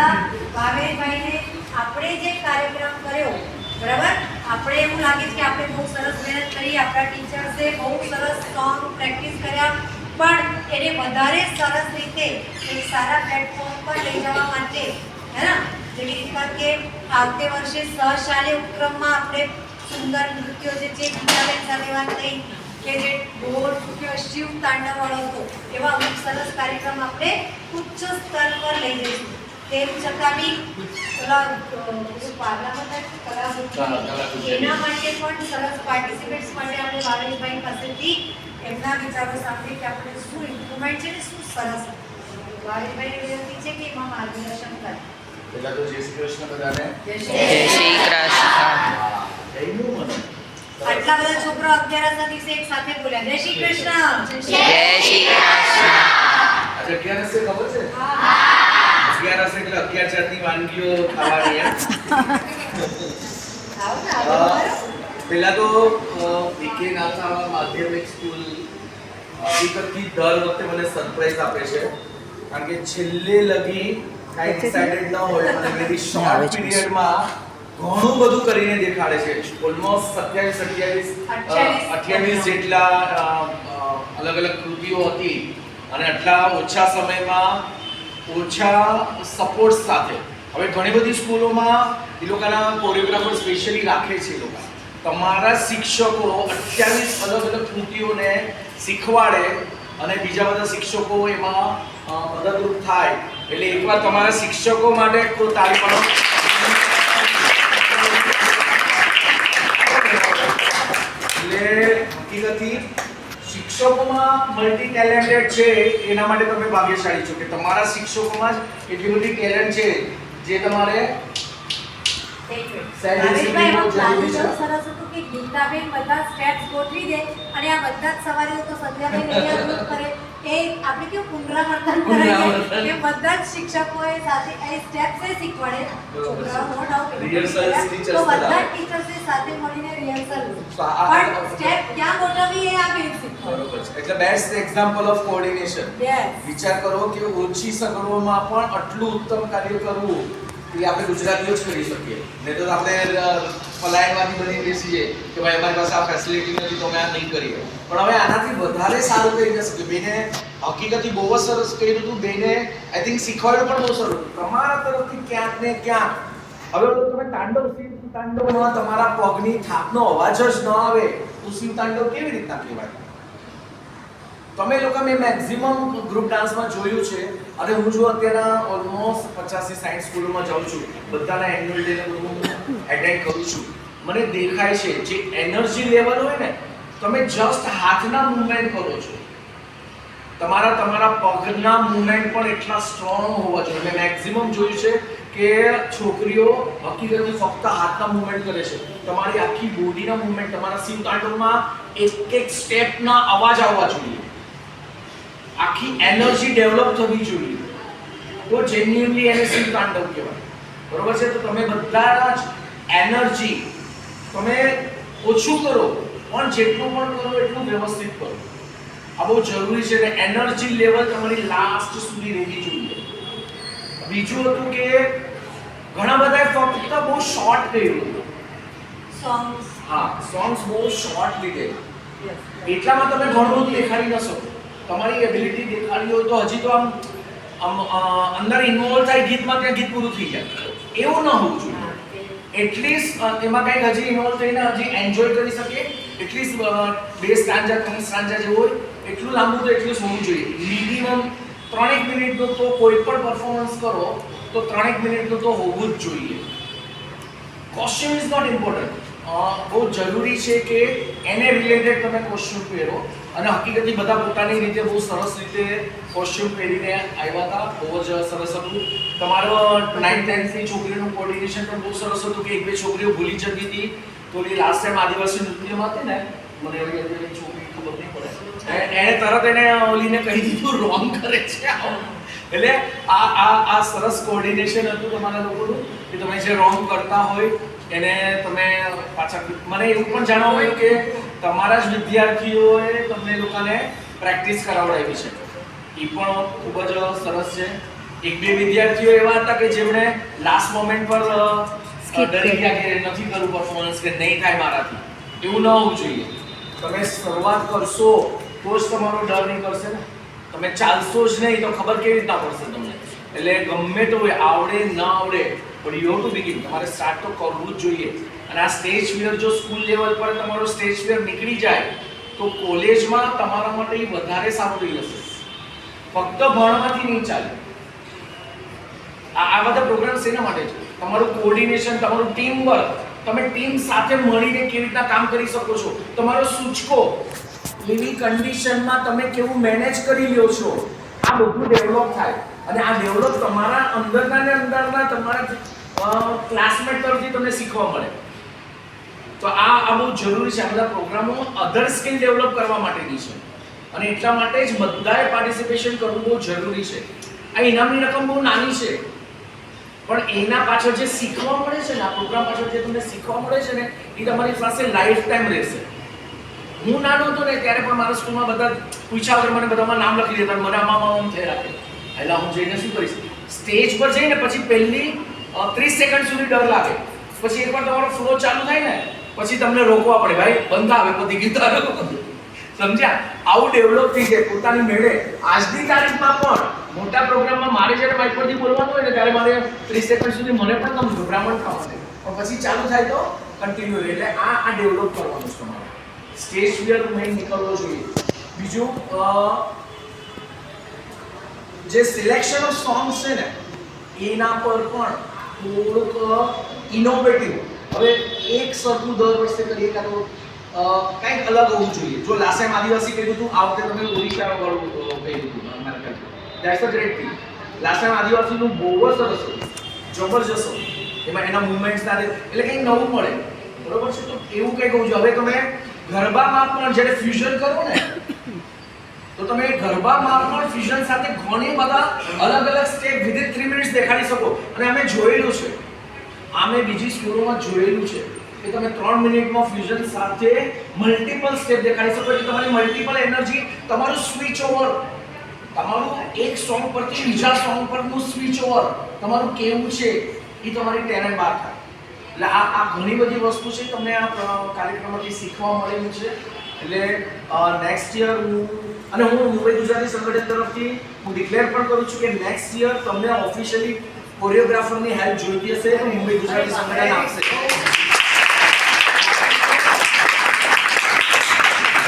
પહેલા ભાવેશભાઈને આપણે જે કાર્યક્રમ કર્યો બરાબર, આપણે એવું લાગે છે કે આપણે બહુ સરસ મહેનત કરી, આપણા ટીચર્સે બહુ સરસ સોંગ પ્રેક્ટિસ કર્યા, પણ એને વધારે સરસ રીતે એક સારા પ્લેટફોર્મ પર લઈ જવા માટે હે ને, જેવી રીતના કે આવતે વર્ષે સહશાલી ઉપક્રમમાં આપણે સુંદર નૃત્યો જે છે ગીતાબેન સાથે વાત થઈ કે જે ઢોલ નૃત્ય શિવ તાંડવવાળો હતો, એવા અમુક સરસ કાર્યક્રમ આપણે ઉચ્ચ સ્તર પર લઈ જઈશું. તેમ છતાં બી એના માટે પણ સરસ પાર્ટિસિપેટ્સ માટે આપણે ભાવેશભાઈ પાસેથી એમના વિચારો સાંભળી કે આપણે શું ઇમ્પ્રુવમેન્ટ છે ને શું સરસ. ભાવેશભાઈ વિનંતી છે કે એમાં માર્ગદર્શન કરે. પહેલા તો જય શ્રી કૃષ્ણ બધાને. જય શ્રી કૃષ્ણ. આટલા બધા છોકરા 11 ના દિવસે એક સાથે બોલ્યા જય શ્રી કૃષ્ણ. જય શ્રી કૃષ્ણ. આજે 11 સે ખબર છે? હા. 11 સે એટલે 11 જાતની વાનગીઓ ખાવાની એમ. પહેલા તો બીકે નાથા માધ્યમિક સ્કૂલ હકીકતથી દર વખતે મને સરપ્રાઈઝ આપે છે, કારણ કે છેલ્લે લગી કાંઈ ડિસાઇડેડ ન હોય અને વેરી શોર્ટ પીરિયડમાં ઘણું બધું કરીને દેખાડે છે. ઓલમોસ્ટ 28 જેટલા અલગ અલગ કૃતિઓ હતી અને આટલા ઓછા સમયમાં ઓછા સપોર્ટ સાથે. હવે ઘણી બધી સ્કૂલોમાં એ લોકોના કોરિયોગ્રાફર સ્પેશિયલી રાખે છે. લોકો તમારા શિક્ષકો 28 અલગ અલગ કૃતિઓને શીખવાડે અને બીજા બધા શિક્ષકો એમાં મદદરૂપ થાય. એટલે એકવાર તમારા શિક્ષકો માટે તાળી પાડો. હકીકતથી શિક્ષકોમાં મલ્ટી ટેલેન્ટેડ છે, એના માટે તમે ભાગ્યશાળી છો કે તમારા શિક્ષકોમાં જ એટલી બધી ટેલેન્ટ છે જે તમારે સરસ હતું કે ગીતાબેન બધા સ્ટેપ્સ ગોઠવી દે અને આ બધા જ સવારે તો સંધ્યાબેન અહીંયા ગ્રુપ કરે, એ આપણે કેવું પુનરાવર્તન કરાય કે બધા જ શિક્ષકોએ સાથે એ સ્ટેપ્સ શીખવાડે. છોકરાઓ નો ડાઉટ તો બધા ટીચર્સે સાથે મળીને રિહર્સલ પણ સ્ટેપ ક્યાં ગોઠવવી એ આ બેન શીખવાડે. બરોબર છે. એટલે બેસ્ટ એક્ઝામ્પલ ઓફ કોઓર્ડિનેશન. વિચાર કરો કે ઓછી સગવડોમાં પણ આટલું ઉત્તમ કાર્ય કરવું એ આપણે ગુજરાતીઓ જ કરી શકીએ. નહીં તો આપણે પલાયનમાંથી બની બેસીએ કે ભાઈ અમારી પાસે આ ફેસિલિટી નથી તો અમે આ નહીં કરીએ. પણ હવે આનાથી વધારે સારું કરી શકે. બેને હકીકતથી બહુ જ સરસ કર્યું હતું. બેને આઈ થિંક શીખવાડ્યું પણ બહુ સરસ. તમારા તરફથી ક્યાંક ને ક્યાંક હવે તમે તાંડવ શિવ તાંડવમાં તમારા પગની થાપનો અવાજ જ ન આવે તો શિવ તાંડવ કેવી રીતના કહેવાય? તમે લોકો મેં મેક્સિમમ ગ્રુપ ડાન્સમાં જોયું છે અને હું જો અત્યારના ઓલમોસ્ટ 50-60 સ્કૂલોમાં જાઉં છું, બધાના એન્યુઅલ ડેને હું એટેન્ડ કરું છું. મને દેખાય છે જે એનર્જી લેવલ હોય ને, તમે જસ્ટ હાથના મૂવમેન્ટ કરો છો, તમારા પગના મૂવમેન્ટ પણ એટલા સ્ટ્રોંગ હોવા જોઈએ. મેં મેક્સિમમ જોયું છે કે છોકરીઓ હકીકતમાં ફક્ત હાથના મૂવમેન્ટ કરે છે. તમારી આખી બોડીના મૂવમેન્ટ તમારા શિવ તાંડવમાં એક સ્ટેપના અવાજ આવવા જોઈએ, આખી એનર્જી ડેવલપ થવી જોઈએ, તો જેન્યુઅલી એને શિવ તાંડવ કહેવાય. બરોબર છે? તો તમે બધા જ એનર્જી તમે ઓછું કરો પણ જેટલું પણ કરો એટલું વ્યવસ્થિત કરો. આ બહુ જરૂરી છે. એનર્જી લેવલ તમારી લાસ્ટ સુધી રહેવી જોઈએ. બીજું હતું કે ઘણા બધાએ ફક્ત બહુ શોર્ટ કર્યું સોંગ્સ. હા, સોંગ્સ બહુ શોર્ટ લીધે. એટલામાં તમે ઘણું બધું દેખાડી ન શકો. તમારી એબિલિટી દેખાડી હોય તો હજી તો આમ અંદર ઇન્વોલ્વ થાય ગીતમાં, ત્યાં ગીત પૂરું થઈ જાય. એવું ન હોવું જોઈએ. એટલીસ્ટ એમાં કંઈક હજી ઇન્વોલ્વ થઈને હજી એન્જોય કરી શકે. એટલીસ્ટ 2 સ્ટાન્જા 3 સ્ટાન્જા જેવું હોય એટલું લાંબુ તો એટલું હોવું જોઈએ. મિનિમમ 3 મિનિટનું તો કોઈ પણ પરફોર્મન્સ કરો તો 3 મિનિટનું તો હોવું જ જોઈએ. Costume is not important. બહુ જરૂરી છે કે એને રિલેટેડ તમે કોસ્ચ્યુમ પહેરો. અને હકીકતથી બધા પોતાની રીતે બહુ સરસ રીતે કોસ્ચ્યુમ પહેરીને આવ્યા હતા. બહુ જ સરસ હતું. તમારો 9th-10thની છોકરીનું કોઓર્ડિનેશન પણ બહુ સરસ હતું કે 1-2 છોકરીઓ ભૂલી જતી હતી. તો એ લાસ્ટ ટાઈમ આદિવાસી નૃત્યમાં હતી ને, મને એવી છોકરી ખબર નહીં પડે, એને તરત એને ઓલીને કહી દીધું રોંગ કરે છે. એટલે આ સરસ કોઓર્ડિનેશન હતું તમારા લોકોનું કે તમે જે રોંગ કરતા હોય એને તમે પાછા. મને એવું પણ જાણવા મળ્યું કે તમારા જ વિદ્યાર્થીઓએ તમને લોકોને પ્રેક્ટિસ કરાવડાવી છે. એ પણ ખૂબ જ સરસ છે. એક બે વિદ્યાર્થીઓ એવા હતા કે જેમણે લાસ્ટ મોમેન્ટ પર Skip ડરી ગયા કર્યું. કે નથી કરવું પરફોર્મન્સ કે નહીં થાય મારાથી. એવું ન હોવું જોઈએ. તમે શરૂઆત કરશો તો જ તમારો ડર નહીં કરશે ને. તમે ચાલશો જ નહીં તો ખબર કેવી રીતના પડશે તમને. એટલે ગમે તો હોય, આવડે ન આવડે, પણ યુ હેવ ટુ બિગિન. તમારે સ્ટાર્ટ તો કરવું જ જોઈએ. અને આ સ્ટેજ ફિયર જો સ્કૂલ લેવલ પર તમારો સ્ટેજ ફિયર નીકળી જાય તો કોલેજમાં તમારા માટે એ વધારે સારું રહી જશે. ફક્ત ભણવાથી નહીં ચાલે. આ બધા પ્રોગ્રામ્સ એના માટે છે. તમારું કોઓર્ડિનેશન, તમારું ટીમ વર્ક, તમે ટીમ સાથે મળીને કેવી રીતના કામ કરી શકો છો, તમારો સૂચકો, એવી કન્ડિશનમાં તમે કેવું મેનેજ કરી લ્યો છો, આ બધું ડેવલપ થાય. અને આ ડેવલપ તમારા અંદરના ને અંદરના તમારા ક્લાસમેટ તરફથી તમને શીખવા મળે. તો આ બહુ જરૂરી છે. આ બધા પ્રોગ્રામો અધર સ્કિલ ડેવલપ કરવા માટેની છે. અને એટલા માટે જ બધાએ પાર્ટિસિપેશન કરવું બહુ જરૂરી છે. આ ઇનામની રકમ બહુ નાની છે, પણ એના પાછળ જે શીખવા મળે છે ને, આ પ્રોગ્રામ પાછળ જે તમને શીખવા મળે છે ને, એ તમારી પાસે લાઈફ ટાઈમ રહેશે. હું નાનો હતો ને ત્યારે પણ મારા સ્કૂલમાં બધા પૂછ્યા વગર મને બધામાં નામ લખી દેતા, મને આમ થઈ રાખે. એટલે હું જઈને શું કરીશ, સ્ટેજ પર જઈને પછી પહેલી 30 સેકન્ડ સુધી ડર લાગે, પછી એકવાર તમારો ફ્લો ચાલુ થાય ને પછી તમને રોકવા પડે, ભાઈ બંધ આવે પછી ગીતા સમજ્યા. આવું ડેવલપ થઈ જાય પોતાની મેળે. આજની તારીખમાં પણ મોટા પ્રોગ્રામમાં મારે જ્યારે માઇક પરથી બોલવાનું હોય ને ત્યારે મારે 30 સેકન્ડ સુધી મને પણ તમે ગભરામણ થવા માંડે, પણ પછી ચાલુ થાય તો કન્ટિન્યુ. એટલે આ ડેવલપ કરવાનું છે તમારે. સ્ટેજ ફિયર મેઇન નીકળવો જોઈએ. બીજું જે સિલેક્શન ઓફ સોંગ્સ છે ને એના પર પણ થોડુંક ઇનોવેટિવ. હવે એક સરખું દર વર્ષે કરીએ કાં તો કંઈક અલગ હોવું જોઈએ. જો લાસ્ટ ટાઈમ આદિવાસી કહ્યું હતું, આ વખતે તમે ઓડિશા વાળું કહ્યું હતું. મારા ખ્યાલથી that's a great thing. Last time આદિવાસીનું બહુ જ સરસ હતું, જબરજસ્ત હતું. એમાં એના મુવમેન્ટ્સ ના એટલે કંઈક નવું મળે, બરોબર છે. તો એવું કંઈક હોવું જોઈએ. હવે તમે ગરબામાં પણ જ્યારે ફ્યુઝન કરો ને તો તમે ગરબામાં પણ ફ્યુઝન સાથે ઘણી બધા અલગ અલગ સ્ટેપ વિધિન 3 મિનિટ્સ દેખાડી શકો. અને અમે જોયેલું છે, અમે બીજી સ્કૂલોમાં જોયેલું છે કે તમે 3 મિનિટમાં ફ્યુઝન સાથે મલ્ટિપલ સ્ટેપ દેખાડી શકો. એટલે તમારી મલ્ટિપલ એનર્જી, તમારું સ્વિચ ઓવર, તમારું એક સોંગ પરથી બીજા સોંગ પરનું સ્વિચ ઓવર તમારું કેવું છે એ તમારી ટેલેન્ટ બહાર થાય. એટલે આ ઘણી બધી વસ્તુ છે તમને આ કાર્યક્રમમાંથી શીખવા મળેલું છે. એટલે નેક્સ્ટ યર હું મુંબઈ ગુજરાતી સંગઠન તરફથી હું ડિક્લેર પણ કરું છું કે નેક્સ્ટ યર તમને ઓફિશિયલી કોરિયોગ્રાફરની હેલ્પ જોઈતી હશે તો મુંબઈ ગુજરાતી સંગઠન આપશે.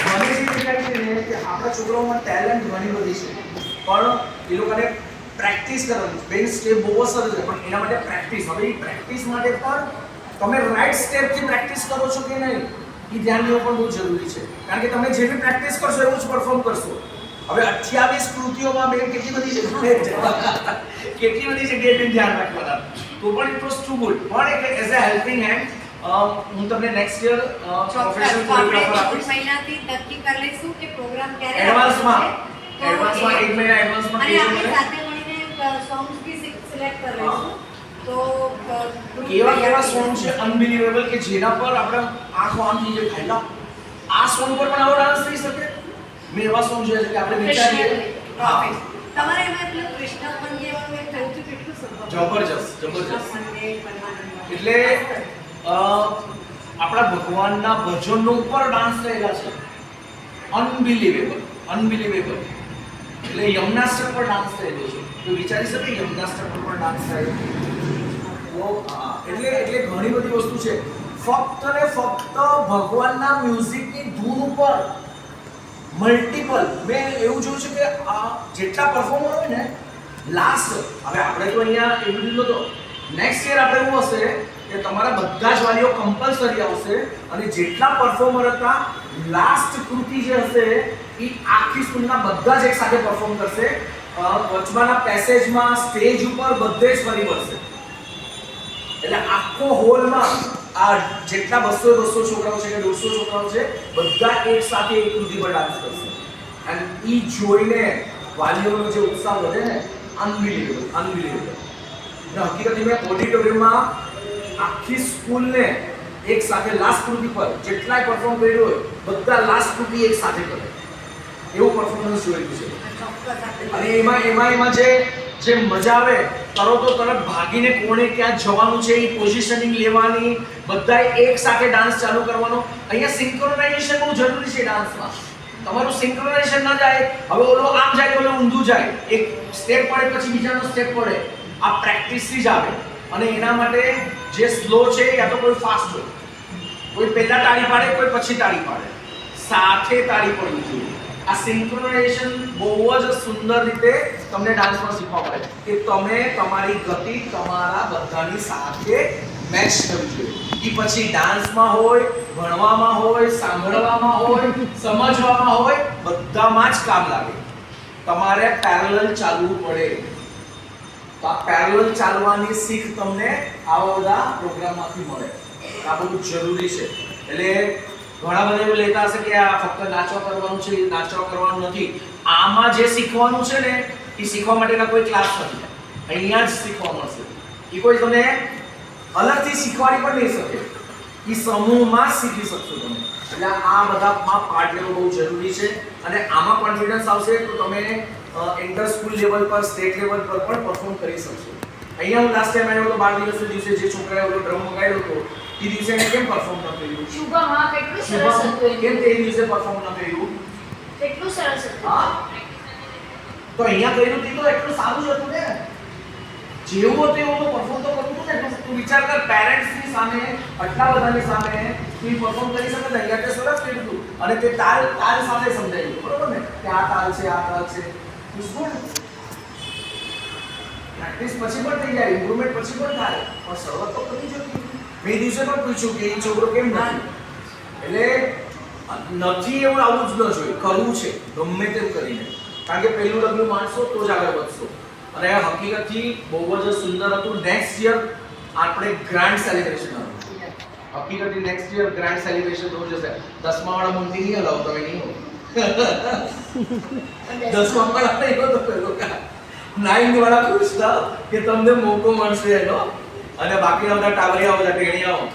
મને એ દેખાય છે ને કે આપણા છોકરાઓમાં ટેલેન્ટ ઘણી બધી છે, પણ એ લોકોને પ્રેક્ટિસ કરવાની. બેન સ્ટેપ બહુ સરસ છે, પણ એના માટે પ્રેક્ટિસ. હવે એ પ્રેક્ટિસ માટે પણ તમે રાઈટ સ્ટેપથી પ્રેક્ટિસ કરો છો કે નહીં એ ધ્યાન દેવું પણ બહુ જરૂરી છે. કારણ કે તમે જેવી પ્રેક્ટિસ કરશો એવું જ પરફોર્મ કરશો. હવે 28 કૃતિઓમાં બેન કેટલી બધી જગ્યાએ ધ્યાન રાખવાના, તો પણ ઇટ વોઝ ટુ ગુડ. પણ એક એઝ અ હેલ્પિંગ હેન્ડ હું તમને નેક્સ્ટ યર પ્રોફેશનલ કોરિયોગ્રાફર આપીશ. મહિનાથી નક્કી કરી લઈશું કે પ્રોગ્રામ ક્યારે એડવાન્સમાં તો 1 મહિના એડવાન્સમાં અને કહેજો આપણે મને. સાથે મળીને સોંગ્સ બી સિલેક્ટ કરી લઈશું. તો કેવા સોંગ છે અનબિલીવેબલ કે જેના પર આપણે આંખો આમ થઈ જાય, ખાઈલા આ સોંગ પર પણ આવો ડાન્સ થઈ શકે. મેં એવા સોંગ જોયા છે કે આપણે વિચારીએ. હા, તમારે એમાં પેલું કૃષ્ણ મંદિર વાળું એક થયું હતું, કેટલું સરસ. જબરજસ્ત. કૃષ્ણ મંદિર, પરમાનંદ. એટલે આપણા ભગવાનના ભજનો ઉપર ડાન્સ થયેલા છે. અનબિલીવેબલ. એટલે યમનાસ્ટર પર ડાન્સ થયેલો છે. તો વિચારી શકે યમનાસ્ટર પર પણ ડાન્સ થયેલો. એટલે ઘણી બધી વસ્તુ છે. ફક્ત ને ફક્ત ભગવાનના મ્યુઝિકની ધૂન ઉપર મલ્ટિપલ. મેં એવું જોયું છે કે આ જેટલા પરફોર્મર હોય ને લાસ્ટ, હવે આપણે તો અહીંયા એવું લીધું તો નેક્સ્ટ યર આપણે એવું હશે કે તમારા બધા જ વાલીઓ કમ્પલસરી આવશે અને જેટલા પરફોર્મર હતા લાસ્ટ કૃતિ જે હશે એ આખી સ્કૂલના બધા જ એક સાથે પરફોર્મ કરશે. વચમાંના પેસેજમાં, સ્ટેજ ઉપર બધે જ ફરી વળશે. એટલે આખો હોલમાં આ જેટલા 200 છોકરાઓ છે કે 150 છોકરાઓ છે બધા એક સાથે એક કૃતિ પર ડાન્સ કરશે. અને ઈ જોઈને વાલીઓનો જે ઉત્સાહ વધે ને, અનબિલીવેબલ. હકીકત મેં ઓડિટોરિયમમાં આખી સ્કૂલને એક સાથે લાસ્ટ કૃતિ પર જેટલાય પરફોર્મ કર્યું હોય બધા લાસ્ટ કૃતિ એક સાથે કરે એવું પરફોર્મન્સ જોયેલું છે. અને એમાં જે જે મજા આવે તરત ભાગીને કોણે ક્યાં જવાનું છે એ પોઝિશનિંગ લેવાની, બધાય એક સાથે ડાન્સ ચાલુ કરવાનો. અહીંયા સિંક્રોનાઇઝેશન બહુ જરૂરી છે ડાન્સમાં. તમારું સિંક્રોનાઇઝેશન ન જાય, હવે ઓલો આમ જાય તો ઓલો ઊંધું જાય, એક સ્ટેપ પડે પછી બીજાનો સ્ટેપ પડે, આ પ્રેક્ટિસથી જ આવે. અને એના માટે જે સ્લો છે યા તો કોઈ ફાસ્ટ હોય, કોઈ પહેલા તાળી પાડે કોઈ પછી તાળી પાડે, સાથે તાળી પડવી જોઈએ. આ સિંક્રોનાઇઝેશન બહુ જ સુંદર રીતે તમને ડાન્સમાં શીખવા મળે કે તમે તમારી ગતિ તમારા બધાની સાથે મેચ કરવી જોઈએ. એ પછી ડાન્સમાં હોય, ભણવામાં હોય, સાંભળવામાં હોય, સમજવામાં હોય, બધામાં જ કામ લાગે. તમારે પેરેલલ ચાલવું પડે. તો આ પેરેલલ ચાલવાની શીખ તમને આવા બધા પ્રોગ્રામમાંથી મળે. આ બધું જરૂરી છે. એટલે ઘણા બધા એવું લેતા હશે કે આ ફક્ત નાચવા કરવાનું છે, નાચવા કરવાનું નથી. આમાં જે શીખવાનું છે ને એ શીખવા માટેના કોઈ ક્લાસ નથી, અહીંયા જ શીખવા મળશે. એ કોઈ તમને અલગથી શીખવાડી પણ નહીં શકે, એ સમૂહમાં જ શીખી શકશો તમે. એટલે આ બધામાં પાર્ટ લેવો બહુ જરૂરી છે. અને આમાં કોન્ફિડન્સ આવશે તો તમે ઇન્ટર સ્કૂલ લેવલ પર, સ્ટેટ લેવલ પર પણ પરફોર્મ કરી શકશો. અહીંયા હું લાસ્ટ ટાઈમ આવ્યો તો 12 દિવસના દિવસે જે છોકરાએ ઓલો ડ્રમ વગાડ્યો હતો એ દિવસે એને કેમ પરફોર્મ ન કર્યું? શુભમ, હા, કેટલું સરસ હતું. કેમ તે દિવસે પરફોર્મ ન કર્યું? કેટલું સરસ હતું. હા, તો અહીંયા કર્યું તે તો એટલું સારું જ હતું ને. જેવું હતું એવું તો પરફોર્મ તો કરવું હતું ને. તું વિચાર કર, પેરેન્ટ્સની સામે, આટલા બધાની સામે તું પરફોર્મ કરી શકે ને. અહીંયા તે સરસ કર્યું હતું અને તે તાલ સાથે સમજાયું, બરોબર ને, કે આ તાલ છે, આ તાલ છે. પ્રેક્ટિસ પછી પણ થઈ જાય, ઇમ્પ્રુવમેન્ટ પછી પણ થાય, પણ શરૂઆત તો કરી જોઈએ. મેં દિવસે પણ પૂછ્યું કે એ છોકરો કેમ નથી, એટલે નથી એવું આવું જ ન જોઈએ, કરવું છે ગમે તેમ કરીને. કારણ કે પહેલું ડગલું માણસો તો જ આગળ વધશો. અને હકીકતથી બહુ જ સુંદર હતું. નેક્સ્ટ યર આપણે ગ્રાન્ડ સેલિબ્રેશન હતું. હકીકતથી નેક્સ્ટ યર ગ્રાન્ડ સેલિબ્રેશન થવું જશે. 10મા વાળા મુંડી નહીં હલાવ, તમે નહીં હો. 10મા વાળા નહીં હો તો પેલો 9 વાળા ખુશ થાવ કે તમને મોકો મળશે એનો. અને બાકીના બધા ટાવરિયાઓ, બધા ટેણીયાઓ,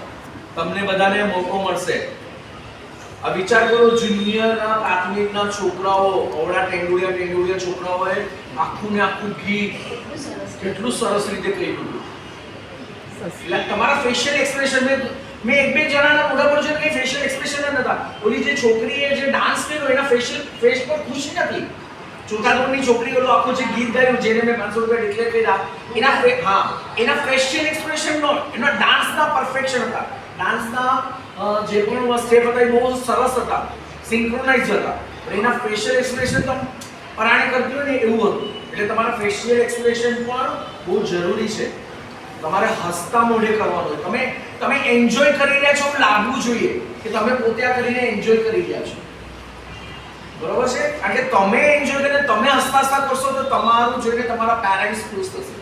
તમને બધાને મોકો મળશે. આ વિચાર કરો, જુનિયરના પ્રાથમિકના છોકરાઓ, ઓવડા ટેંડુડિયા છોકરાઓએ આખું ને આખું ગીત કેટલું સરસ રીતે કર્યું. એટલે તમારા ફેશિયલ એક્સપ્રેશન મેં એક બે જણાના મોઢા પર જોઈને કઈ ફેશિયલ એક્સપ્રેશન જ નતા. ઓલી જે છોકરીએ જે ડાન્સ કર્યો એના ફેસ પર ખુશી નથી. ચોથા ધોરણની છોકરી ઓલો આખું જે ગીત ગાયું જેને મેં 500 રૂપિયા ડિક્લેર કર્યા, એના ફેશિયલ એક્સપ્રેશન નો, એના ડાન્સના પરફેક્શન હતા. ડાન્સના જે પણ સ્ટેપ હતા એ બહુ સરસ હતા, સિંક્રોનાઇઝ હતા. પણ એના ફેશિયલ એક્સપ્રેશન તો પરાણે કરતી હોય ને એવું હતું. એટલે તમારા ફેશિયલ એક્સપ્રેશન પણ બહુ જરૂરી છે. તમારે હસતા મોઢે કરવાનું હોય. તમે એન્જોય કરી રહ્યા છો એવું લાગવું જોઈએ કે તમે પોતે આ કરીને એન્જોય કરી રહ્યા છો. બરોબર છે? કારણ કે તમે એન્જોય કરીને તમે હસતા કરશો તો તમારું જોઈને તમારા પેરેન્ટ્સ ખુશ થશે,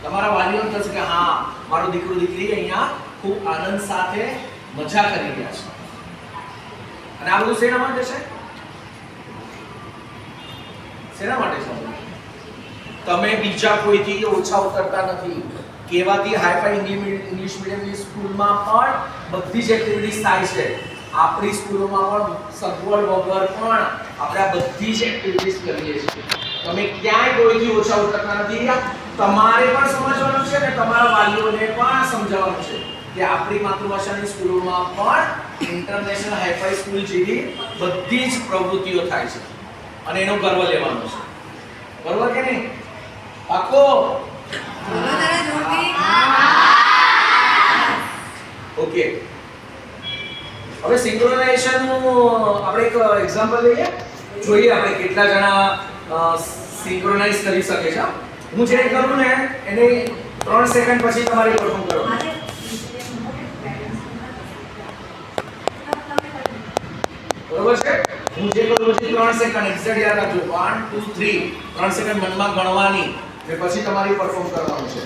તમારા વાલીઓ થશે કે હા, મારો દીકરો દીકરી અહીંયા ખૂબ આનંદ સાથે મજા કરી રહ્યા છે. અને આ બધું શેના માટે છે? શેના માટે છે? તમે બીજા કોઈથી ઓછા ઉતરતા નથી. કહેવાતી હાઈફાઈ ઇંગ્લિશ મીડિયમની સ્કૂલમાં પણ બધી જ એક્ટિવિટીઝ થાય છે. આપણી સ્કૂલોમાં પણ સગવડ વગર પણ આપણે આ બધી જ એક્ટિવિટીઝ કરીએ છીએ. તમે ક્યાંય કોઈથી ઓછા ઉતરતા નથી. તમારે પણ સમજવાનું છે અને તમારા વાલીઓને પણ સમજાવવાનું છે કે આપણી માતૃભાષાની સ્કૂલોમાં પણ ઇન્ટરનેશનલ હાઈફાઈ સ્કૂલ જેવી બધી જ પ્રવૃત્તિઓ થાય છે અને એનો ગર્વ લેવાનો છે. બરોબર કે નહીં? પાકો? ઓકે, હવે સિંક્રોનાઇઝેશન નું આપણે એક એક્ઝામ્પલ લઈએ, જોઈએ આપણે કેટલા જણા સિંક્રોનાઇઝ કરી શકે છે. હું જે કરું ને એને 3 સેકન્ડ પછી તમારે પરફોર્મ કરવાનું. બરોબર છે? હું જે કરું પછી 3 સેકન્ડ એક્ઝેક્ટ યાદ રાખજો. 1 2 3 3 સેકન્ડ મનમાં ગણવાની ને પછી તમારી પરફોર્મ કરવાનું છે.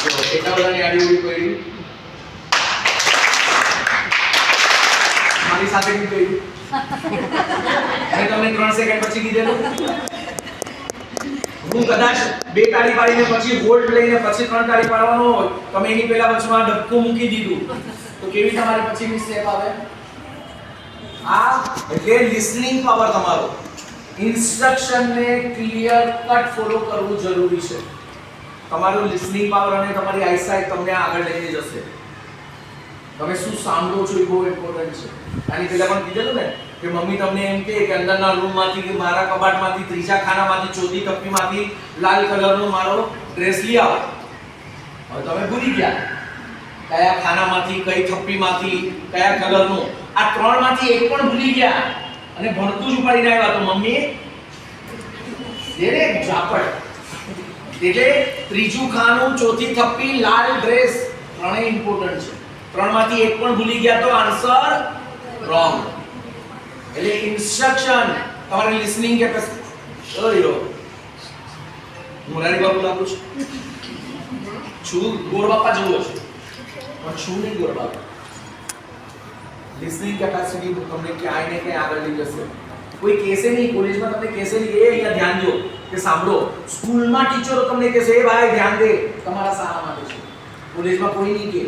જો કેટલા બધાની આડી ઉડી પડી, મારી સાથે બી પડી. મેં તમને 3 સેકન્ડ પછી કીધેલું. હું કદાચ 2 તાળી પાડીને પછી હોલ્ડ લઈને પછી 3 તાળી પાડવાનો હોય, તમે એની પહેલા વચમાં ધક્કો મૂકી દીધું તો કેવી તમારી પછીની સ્ટેપ આવે? આ એટલે લિસનિંગ પાવર તમારો, ઇન્સ્ટ્રક્શનને ક્લિયર કટ ફોલો કરવું જરૂરી છે. તમારું લિસનિંગ પાવર અને તમારી આઈસાઇટ તમને આગળ લઈને જશે. તમે શું સાંભળો છો એ બહુ ઇમ્પોર્ટન્ટ છે. આની પહેલા પણ કીધેલું ને કે મમ્મી તમને એમ કહે કે અંદરના રૂમમાંથી કે મારા કબાટમાંથી ત્રીજા ખાનામાંથી ચોથી તપ્પીમાંથી લાલ કલરનો મારો ડ્રેસ લઈ આવો. હવે તમે ભૂલી ગયા કયા ખાનામાંથી કઈ થપ્પીમાંથી કયા કલરનું. આ ત્રણમાંથી એક પણ ભૂલી ગયા અને ભણતું જ ઉપાડીને આવ્યા તો મમ્મી દેને ઝાપડ. એટલે ત્રીજું ખાનું ચોથી થપ્પી લાલ ડ્રેસ ત્રણેય ઇમ્પોર્ટન્ટ છે. ત્રણમાંથી એક પણ ભૂલી ગયા તો આન્સર રોંગ. એટલે ઇન્સ્ટ્રક્શન તમારી લિસનિંગ કેપેસિટી ઓયો મોરારી બાપુ લાગુ છું ગોર બાપા જેવો છું પણ છું નહીં ગોર બાપા. લિસનિંગ કેપેસિટી તમને ક્યાંય ને ક્યાંય આગળ લઈ જશે. કોઈ કહેશે નહીં કોલેજમાં તમને કહેશે નહીં એ અહીંયા ધ્યાન દો કે સાંભળો. સ્કૂલમાં ટીચરો તમને કહેશે એ ભાઈ ધ્યાન દે તમારા સારા માટે છે. કોલેજમાં કોઈ નહીં કહે.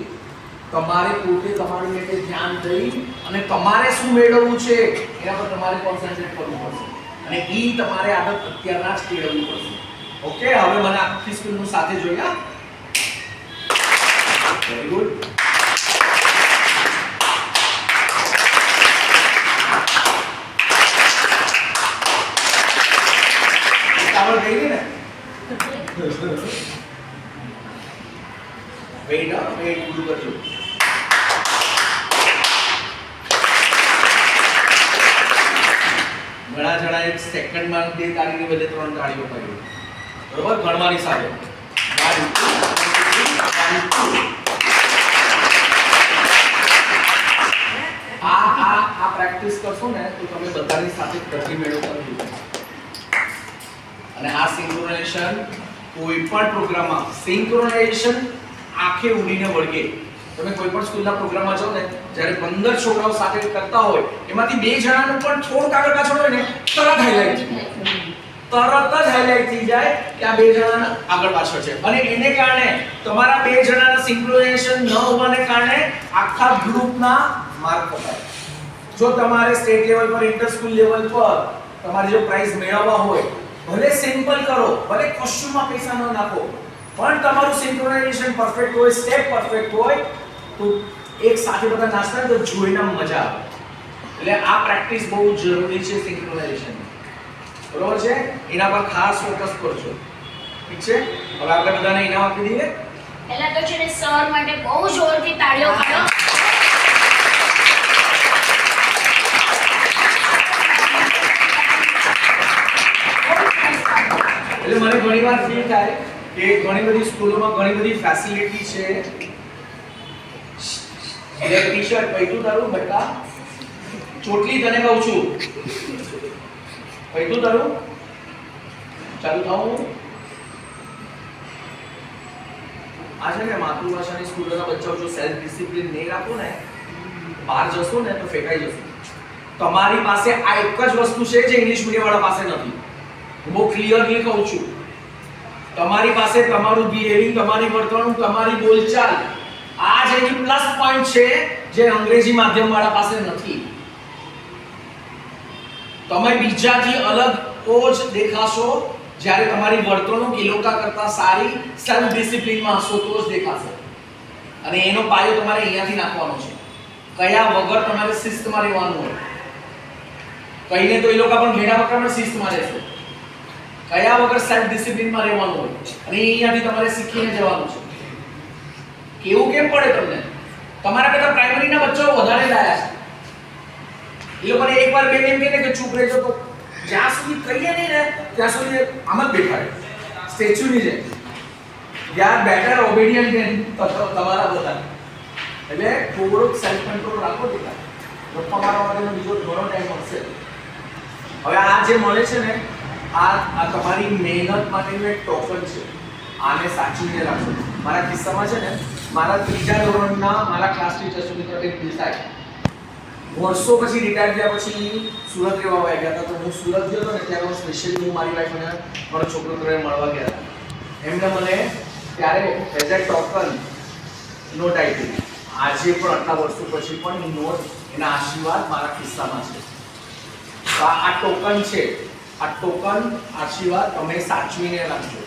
તમારે પોતે તમારી માટે ધ્યાન દઈ અને તમારે શું મેળવવું છે એના પર તમારે કોન્સન્ટ્રેટ કરવું પડશે અને એ તમારે આદત અત્યારના જ કેળવવી પડશે. ઓકે, હવે મને આખી સ્કૂલનું સાથે જોયા. Very good. આવડ ગઈ ને વેઇટ પૂરું કરજો. ઘણા જણાએ સેકન્ડમાં 2 તાળીની બદલે 3 તાળીઓ કરી. બરોબર, ગણવાની સાથે આ પ્રેક્ટિસ કરશો ને તો તમે બધાની સાથે ગતિ મેળવતા થઈ જશો. અને આ સિંક્રોનાઇઝેશન કોઈ પણ પ્રોગ્રામમાં સિંક્રોનાઇઝેશન આંખે ઉડીને વળગે. તમે કોઈ પણ સ્કૂલના પ્રોગ્રામમાં જાઓ ને જ્યારે 15 છોકરાઓ સાથે કરતા હોય એમાંથી 2 જણાનું પણ થોડુંક આગળ પાછળ હોય ને તરત હાઇલાઇટ થઈ જાય કે આ 2 જણા આગળ પાછળ છે. અને એને કારણે તમારા 2 જણાના સિંક્રોનાઇઝેશન ન હોવાને કારણે આખા ગ્રુપના માર્ક કપાય. જો તમારે સ્ટેટ લેવલ પર ઇન્ટર સ્કૂલ લેવલ પર તમારે જો પ્રાઇઝ મેળવવા હોય ભલે સિમ્પલ કરો, ભલે કોસ્ચ્યુમમાં પૈસા ન નાખો, પણ તમારું સિંક્રોનાઇઝેશન પરફેક્ટ હોય, સ્ટેપ પરફેક્ટ હોય તો એક સાથે બધા નાચતા તો જોઈને મજા આવે. એટલે આ પ્રેક્ટિસ બહુ જરૂરી છે સિંક્રોનાઇઝેશન. બરોબર છે? એના પર ખાસ ફોકસ કરજો. ઠીક છે? હવે આપણે બધાને ઇનામ આપી દઈએ. પહેલા તો છે ને સર માટે બહુ જોરથી તાળીઓ પાડો. એટલે મને ઘણીવાર ફીલ થાય કે ઘણી બધી સ્કૂલોમાં ઘણી બધી ફેસિલિટી છે. એટલે ટી-શર્ટ પૈતું તારું બેટા ચોટલી તને કહું છું પૈતું તારું ચાલુ થાઉં. આ છે ને માતૃભાષાની સ્કૂલોના બચ્ચાઓ જો સેલ્ફ ડિસિપ્લિન નહીં રાખો ને બહાર જશો ને તો ફેંકાઈ જશો. તમારી પાસે આ એક જ વસ્તુ છે જે ઇંગ્લિશ મીડિયમ વાળા પાસે નથી. હું બહુ ક્લિયરલી કહું છું. તમારી પાસે તમારું બિહેવિંગ, તમારી વર્તણૂક, તમારી બોલચાલ આ જ એની પ્લસ પોઈન્ટ છે જે અંગ્રેજી માધ્યમ વાળા પાસે નથી. તમે બીજાથી અલગ તો જ દેખાશો જ્યારે તમારી વર્તણૂક એ લોકો કરતા સારી સેલ્ફ ડિસિપ્લિનમાં હશો તો જ દેખાશે. અને એનો પાયો તમારે અહીંયાથી નાખવાનો છે. કયા વગર તમારે શિસ્તમાં રહેવાનું હોય. કહીને તો એ લોકો પણ ઘેડા વગર શિસ્તમાં રહેશે. કયા વગર સેલ્ફ ડિસિપ્લિનમાં રહેવાનું હોય અને અહીંયાથી તમારે શીખીને જવાનું છે. કેવું કેમ પડે તમને? તમારા કરતા પ્રાઇમરીના બચ્ચાઓ વધારે લાયા છે. એ લોકોને એકવાર બેન એમ કહે કે ચૂપ રહેજો તો જ્યાં સુધી કહીએ નહીં ને ત્યાં સુધી આમ જ બેઠા રહે સ્ટેચ્યુની જેમ. યાર બેટર ઓબેડિયન્ટ દેન તમારા બધા. એટલે થોડોક સેલ્ફ કંટ્રોલ રાખો દીકરા. ગપ્પા મારવા માટેનો બીજો ઘણો ટાઈમ મળશે. હવે આ જે મળે છે ને આ તમારી મહેનત માટેનું એક ટોકન છે. આને સાચવીને રાખો. મારા કિસ્સામાં છે ને મારા 3જા ધોરણના મારા ક્લાસ ટીચર સુમિત્રાબેન દેસાઈ વર્ષો પછી રિટાયર થયા પછી સુરત રહેવા આવ્યા હતા. તો હું સુરત ગયો હતો ને ત્યારે હું સ્પેશિયલી હું મારી વાઈફ અને મારો છોકરો જોડે મળવા ગયા હતા. એમણે મને ત્યારે એઝ અ ટોકન નોટ આપી. આજે પણ આટલા વર્ષો પછી પણ એ નોટ એના આશીર્વાદ મારા કિસ્સામાં છે. તો આ ટોકન છે. આ ટોકન આશીર્વાદ તમે સાચવીને રાખજો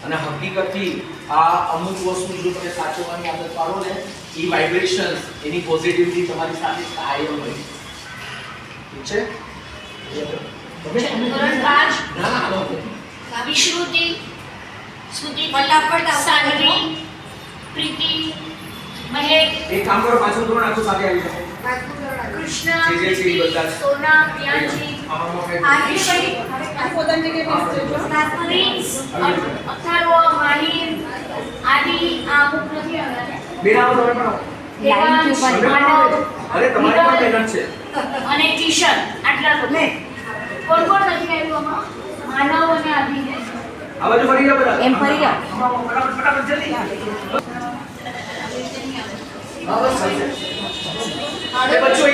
અને હકીકતથી આ અમુક વસ્તુ જો તમે સાચવવાની આદત પાડો ને એ વાઇબ્રેશન્સ એની પોઝિટિવિટી તમારી સાથે કાયમ રહે. ઠીક છે? ધોરણ 5 ના ના હાલો. વિશ્રુતિ, સ્તુતિ, ફટાફટ આવજો. સાગરી, પ્રીતિ, મહેક, એક કામ કરો, પાછળ ધોરણ આખું સાથે આવી જાઓ. કૃષ્ણ, જે છે એ બધા જ. સોના, પ્રિયાંશી, આમાં કંઈ- આની પછી ક્લાસમાં પ્રિન્સ, અથર્વ, માહિર, આદિ, આ અમુક નથી આવ્યા ને? બેન આવો તમે પણ આવો. દેવાંશ, માનવ, અરે તમારી પણ મહેનત છે. અને કિશન, આટલા લોકો. કોણ કોણ નથી આવ્યું આમાં? માનવ અને આદિ ને. આ બાજુ ફરી જાઓ બધા. એમ ફરી જાઓ. ફટાફટ ફટાફટ જલ્દી. હા બસ ચાલશે. એ બચ્ચો